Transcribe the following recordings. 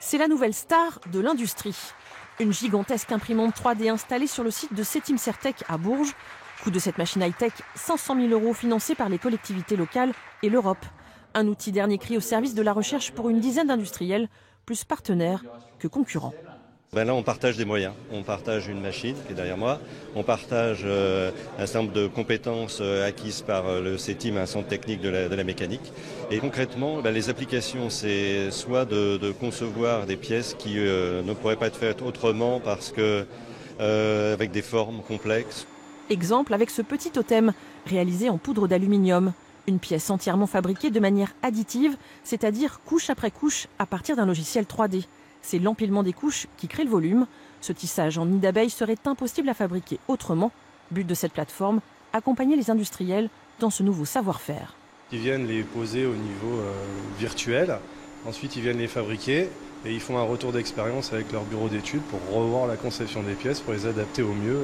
C'est la nouvelle star de l'industrie. Une gigantesque imprimante 3D installée sur le site de Cetim Certec à Bourges. Coût de cette machine high-tech, 500 000 € financés par les collectivités locales et l'Europe. Un outil dernier cri au service de la recherche pour une dizaine d'industriels, plus partenaires que concurrents. Là, on partage des moyens. On partage une machine qui est derrière moi. On partage un certain nombre de compétences acquises par le CETIM, un centre technique de la mécanique. Et concrètement, les applications, c'est soit de concevoir des pièces qui ne pourraient pas être faites autrement parce que avec des formes complexes. Exemple avec ce petit totem réalisé en poudre d'aluminium. Une pièce entièrement fabriquée de manière additive, c'est-à-dire couche après couche à partir d'un logiciel 3D. C'est l'empilement des couches qui crée le volume. Ce tissage en nid d'abeille serait impossible à fabriquer autrement. But de cette plateforme, accompagner les industriels dans ce nouveau savoir-faire. Ils viennent les poser au niveau virtuel, ensuite ils viennent les fabriquer et ils font un retour d'expérience avec leur bureau d'études pour revoir la conception des pièces pour les adapter au mieux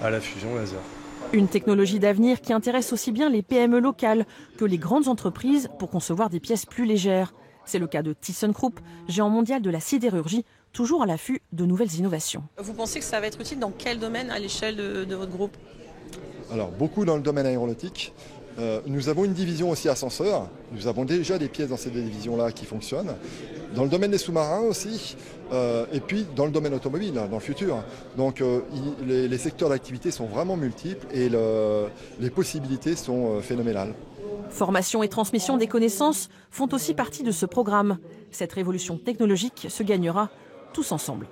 à la fusion laser. Une technologie d'avenir qui intéresse aussi bien les PME locales que les grandes entreprises pour concevoir des pièces plus légères. C'est le cas de ThyssenKrupp, géant mondial de la sidérurgie, toujours à l'affût de nouvelles innovations. Vous pensez que ça va être utile dans quel domaine à l'échelle de votre groupe? Alors beaucoup dans le domaine aéronautique. Nous avons une division aussi ascenseur. Nous avons déjà des pièces dans cette division-là qui fonctionnent. Dans le domaine des sous-marins aussi. Et puis dans le domaine automobile, dans le futur. Donc les secteurs d'activité sont vraiment multiples et les possibilités sont phénoménales. Formation et transmission des connaissances font aussi partie de ce programme. Cette révolution technologique se gagnera tous ensemble.